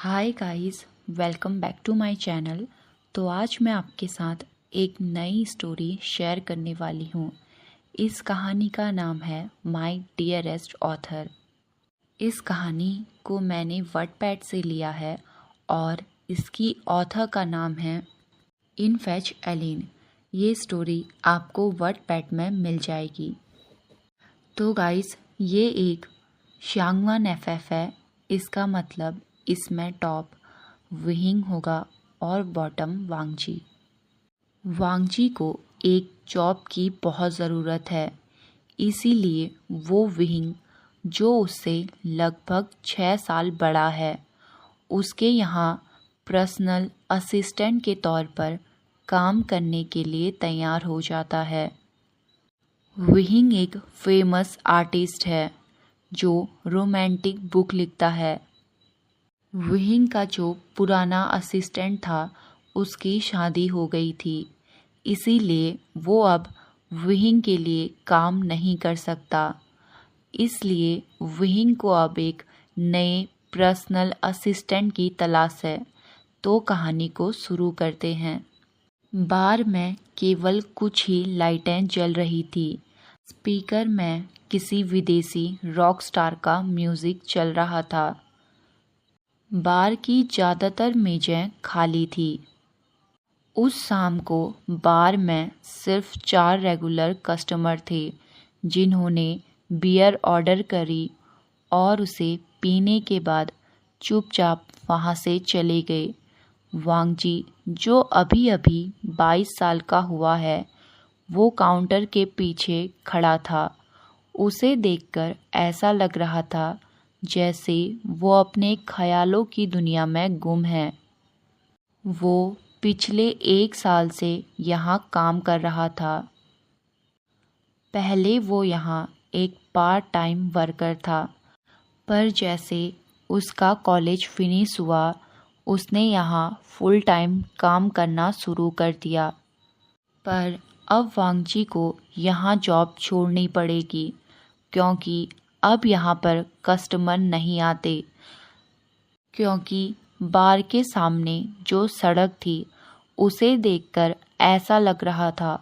Hi guys, welcome back to my channel. तो आज मैं आपके साथ एक नई स्टोरी शेयर करने वाली हूँ। इस कहानी का नाम है माय डियरेस्ट ऑथर। इस कहानी को मैंने वटपैड से लिया है और इसकी ऑथर का नाम है इनफेच एलिन। ये स्टोरी आपको वटपैड में मिल जाएगी। तो गाइस, ये एक शांगवान एफएफ है। इसका मतलब इसमें टॉप विहिंग होगा और बॉटम वांगजी। वांगजी को एक जॉब की बहुत ज़रूरत है, इसीलिए वो विहिंग जो उससे लगभग 6 साल बड़ा है, उसके यहाँ पर्सनल असिस्टेंट के तौर पर काम करने के लिए तैयार हो जाता है। विहिंग एक फेमस आर्टिस्ट है जो रोमांटिक बुक लिखता है। विहिंग का जो पुराना असिस्टेंट था उसकी शादी हो गई थी, इसीलिए वो अब विहिंग के लिए काम नहीं कर सकता। इसलिए विहिंग को अब एक नए पर्सनल असिस्टेंट की तलाश है। तो कहानी को शुरू करते हैं। बार में केवल कुछ ही लाइटें जल रही थी। स्पीकर में किसी विदेशी रॉक स्टार का म्यूज़िक चल रहा था। बार की ज़्यादातर मेज़ें खाली थी। उस शाम को बार में सिर्फ 4 रेगुलर कस्टमर थे जिन्होंने बियर ऑर्डर करी और उसे पीने के बाद चुपचाप वहाँ से चले गए। वांगजी, जो अभी अभी 22 साल का हुआ है, वो काउंटर के पीछे खड़ा था। उसे देखकर ऐसा लग रहा था जैसे वो अपने ख्यालों की दुनिया में गुम है। वो पिछले 1 साल से यहाँ काम कर रहा था। पहले वो यहाँ एक पार्ट टाइम वर्कर था, पर जैसे उसका कॉलेज फिनिश हुआ, उसने यहाँ फुल टाइम काम करना शुरू कर दिया। पर अब वांगजी को यहाँ जॉब छोड़नी पड़ेगी, क्योंकि अब यहाँ पर कस्टमर नहीं आते। क्योंकि बार के सामने जो सड़क थी उसे देखकर ऐसा लग रहा था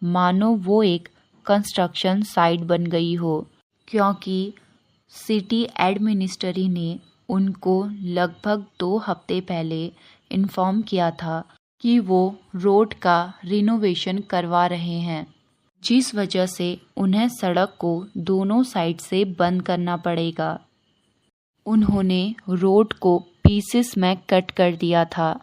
मानो वो एक कंस्ट्रक्शन साइट बन गई हो, क्योंकि सिटी एडमिनिस्ट्रेटर ने उनको लगभग 2 हफ्ते पहले इन्फॉर्म किया था कि वो रोड का रिनोवेशन करवा रहे हैं, जिस वजह से उन्हें सड़क को दोनों साइड से बंद करना पड़ेगा। उन्होंने रोड को पीसेस में कट कर दिया था,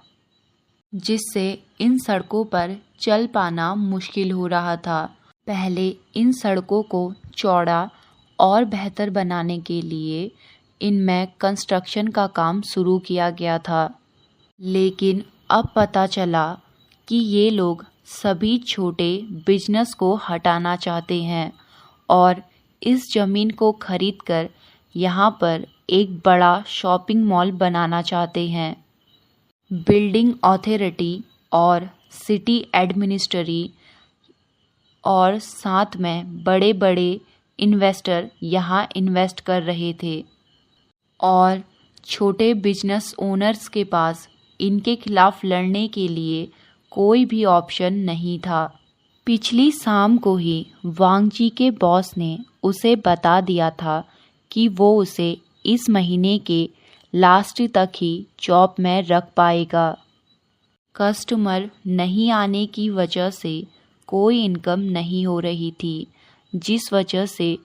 जिससे इन सड़कों पर चल पाना मुश्किल हो रहा था। पहले इन सड़कों को चौड़ा और बेहतर बनाने के लिए इनमें कंस्ट्रक्शन का काम शुरू किया गया था, लेकिन अब पता चला कि ये लोग सभी छोटे बिजनेस को हटाना चाहते हैं और इस ज़मीन को खरीदकर यहाँ पर एक बड़ा शॉपिंग मॉल बनाना चाहते हैं। बिल्डिंग अथॉरिटी और सिटी एडमिनिस्ट्रेटर और साथ में बड़े बड़े इन्वेस्टर यहाँ इन्वेस्ट कर रहे थे और छोटे बिजनेस ओनर्स के पास इनके खिलाफ लड़ने के लिए कोई भी ऑप्शन नहीं था। पिछली शाम को ही वांगजी के बॉस ने उसे बता दिया था कि वो उसे इस महीने के लास्ट तक ही जॉब में रख पाएगा। कस्टमर नहीं आने की वजह से कोई इनकम नहीं हो रही थी, जिस वजह से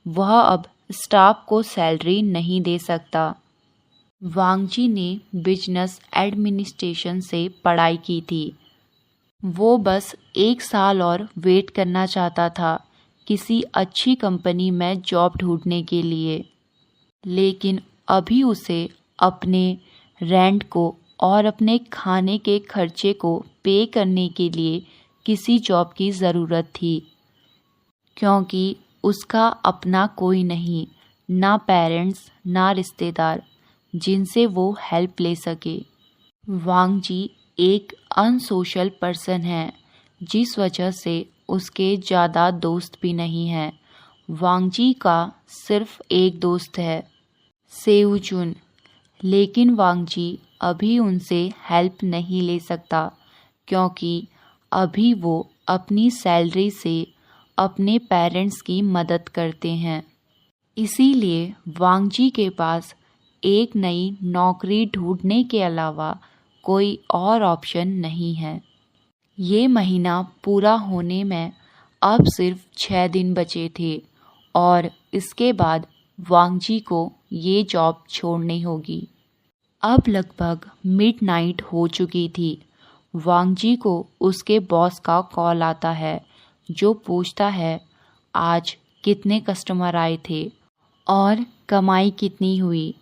वह अब स्टाफ को सैलरी नहीं दे सकता। वांगजी ने बिजनेस एडमिनिस्ट्रेशन से पढ़ाई की थी। वो बस 1 साल और वेट करना चाहता था किसी अच्छी कंपनी में जॉब ढूंढने के लिए, लेकिन अभी उसे अपने रेंट को और अपने खाने के खर्चे को पे करने के लिए किसी जॉब की ज़रूरत थी, क्योंकि उसका अपना कोई नहीं, ना पेरेंट्स ना रिश्तेदार जिनसे वो हेल्प ले सके। वांगजी एक अनसोशल पर्सन है, जिस वजह से उसके ज़्यादा दोस्त भी नहीं हैं। वांगजी का सिर्फ एक दोस्त है, सेऊजुन। लेकिन वांगजी अभी उनसे हेल्प नहीं ले सकता क्योंकि अभी वो अपनी सैलरी से अपने पेरेंट्स की मदद करते हैं। इसीलिए वांगजी के पास एक नई नौकरी ढूंढने के अलावा कोई और ऑप्शन नहीं है। ये महीना पूरा होने में अब सिर्फ 6 दिन बचे थे और इसके बाद वांगजी को ये जॉब छोड़नी होगी। अब लगभग मिडनाइट हो चुकी थी। वांगजी को उसके बॉस का कॉल आता है जो पूछता है आज कितने कस्टमर आए थे और कमाई कितनी हुई।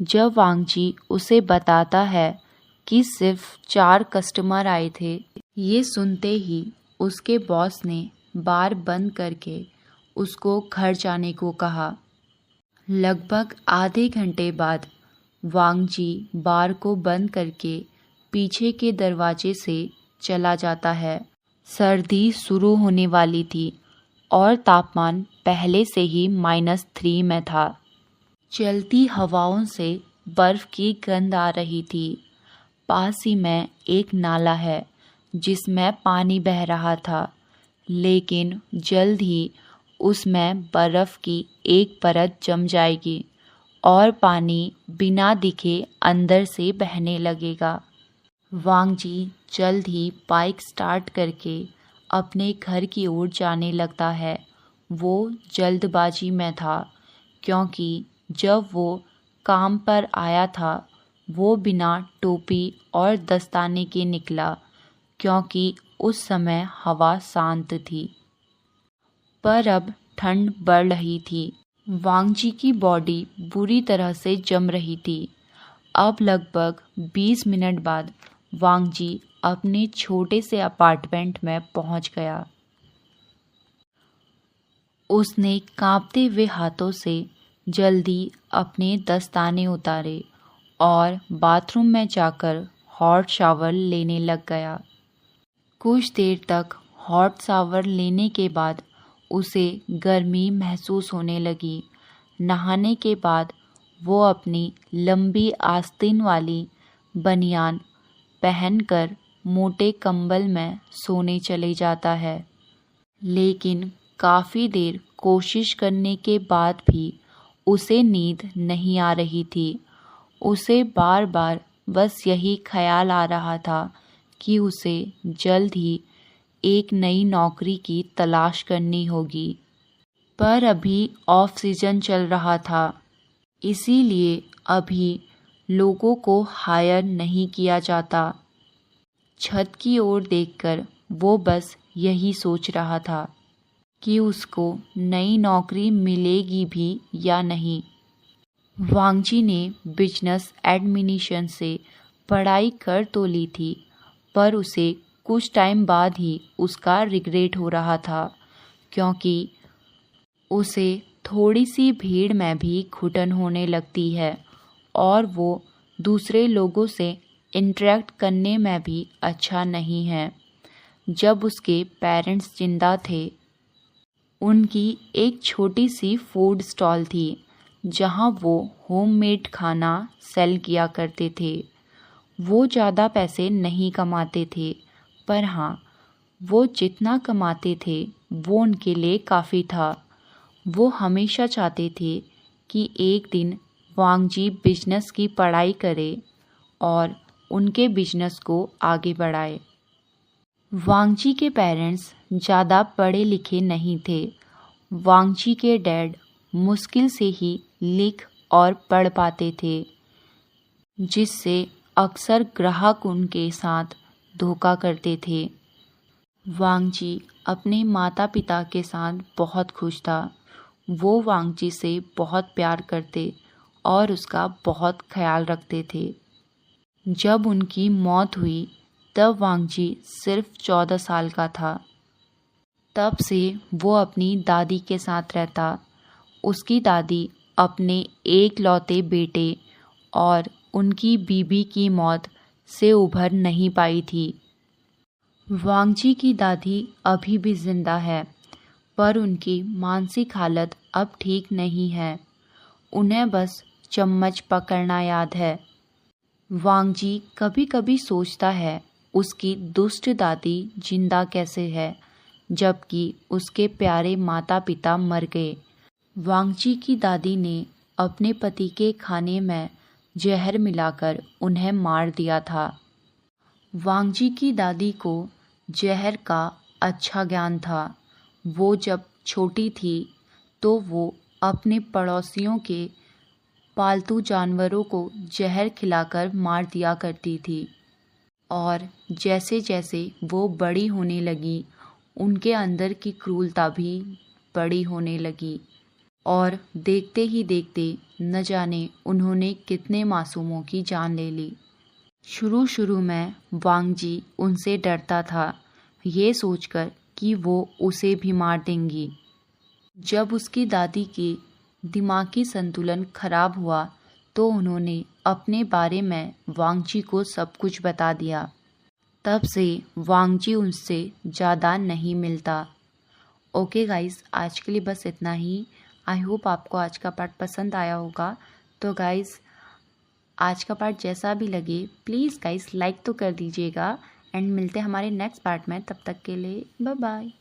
जब वांगजी उसे बताता है कि सिर्फ 4 कस्टमर आए थे, ये सुनते ही उसके बॉस ने बार बंद करके उसको घर जाने को कहा। लगभग आधे घंटे बाद वांगजी बार को बंद करके पीछे के दरवाजे से चला जाता है। सर्दी शुरू होने वाली थी और तापमान पहले से ही -3 में था। चलती हवाओं से बर्फ की गंध आ रही थी। पास ही में एक नाला है जिसमें पानी बह रहा था, लेकिन जल्द ही उसमें बर्फ की एक परत जम जाएगी और पानी बिना दिखे अंदर से बहने लगेगा। वांगजी जल्द ही बाइक स्टार्ट करके अपने घर की ओर जाने लगता है। वो जल्दबाजी में था क्योंकि जब वो काम पर आया था वो बिना टोपी और दस्ताने के निकला क्योंकि उस समय हवा शांत थी। पर अब ठंड बढ़ रही थी। वांगजी की बॉडी बुरी तरह से जम रही थी। अब लगभग 20 मिनट बाद वांगजी अपने छोटे से अपार्टमेंट में पहुंच गया। उसने कांपते हुए हाथों से जल्दी अपने दस्ताने उतारे और बाथरूम में जाकर हॉट शावर लेने लग गया। कुछ देर तक हॉट शावर लेने के बाद उसे गर्मी महसूस होने लगी। नहाने के बाद वो अपनी लंबी आस्तीन वाली बनियान पहनकर मोटे कंबल में सोने चले जाता है। लेकिन काफ़ी देर कोशिश करने के बाद भी उसे नींद नहीं आ रही थी। उसे बार बार बस यही ख्याल आ रहा था कि उसे जल्द ही एक नई नौकरी की तलाश करनी होगी। पर अभी ऑफ सीजन चल रहा था, इसीलिए अभी लोगों को हायर नहीं किया जाता। छत की ओर देखकर वो बस यही सोच रहा था कि उसको नई नौकरी मिलेगी भी या नहीं। वांगजी ने बिजनेस एडमिनिस्ट्रेशन से पढ़ाई कर तो ली थी, पर उसे कुछ टाइम बाद ही उसका रिग्रेट हो रहा था क्योंकि उसे थोड़ी सी भीड़ में भी घुटन होने लगती है और वो दूसरे लोगों से इंटरेक्ट करने में भी अच्छा नहीं है। जब उसके पेरेंट्स जिंदा थे, उनकी एक छोटी सी फूड स्टॉल थी जहां वो होममेड खाना सेल किया करते थे। वो ज़्यादा पैसे नहीं कमाते थे, पर हाँ, वो जितना कमाते थे वो उनके लिए काफ़ी था। वो हमेशा चाहते थे कि एक दिन वांगजी बिजनेस की पढ़ाई करे और उनके बिजनेस को आगे बढ़ाए। वांगजी के पेरेंट्स ज़्यादा पढ़े लिखे नहीं थे। वांगजी के डैड मुश्किल से ही लिख और पढ़ पाते थे, जिससे अक्सर ग्राहक उनके साथ धोखा करते थे। वांगजी अपने माता पिता के साथ बहुत खुश था। वो वांगजी से बहुत प्यार करते और उसका बहुत ख्याल रखते थे। जब उनकी मौत हुई तब वांगजी सिर्फ 14 साल का था। तब से वो अपनी दादी के साथ रहता। उसकी दादी अपने एक लौते बेटे और उनकी बीबी की मौत से उभर नहीं पाई थी। वांगजी की दादी अभी भी जिंदा है, पर उनकी मानसिक हालत अब ठीक नहीं है। उन्हें बस चम्मच पकड़ना याद है। वांगजी कभी कभी सोचता है उसकी दुष्ट दादी जिंदा कैसे है, जबकि उसके प्यारे माता पिता मर गए। वांगजी की दादी ने अपने पति के खाने में जहर मिलाकर उन्हें मार दिया था। वांगजी की दादी को जहर का अच्छा ज्ञान था। वो जब छोटी थी तो वो अपने पड़ोसियों के पालतू जानवरों को जहर खिलाकर मार दिया करती थी, और जैसे जैसे वो बड़ी होने लगी उनके अंदर की क्रूरता भी बड़ी होने लगी, और देखते ही देखते न जाने उन्होंने कितने मासूमों की जान ले ली। शुरू में वांगजी उनसे डरता था, ये सोचकर कि वो उसे भी मार देंगी। जब उसकी दादी के दिमागी संतुलन खराब हुआ तो उन्होंने अपने बारे में वांगजी को सब कुछ बता दिया। तब से वांगजी उनसे ज़्यादा नहीं मिलता। ओके गाइस, आज के लिए बस इतना ही। आई होप आपको आज का पार्ट पसंद आया होगा। तो गाइस, आज का पार्ट जैसा भी लगे प्लीज़ गाइस लाइक तो कर दीजिएगा, एंड मिलते हैं हमारे नेक्स्ट पार्ट में। तब तक के लिए बाय बाय।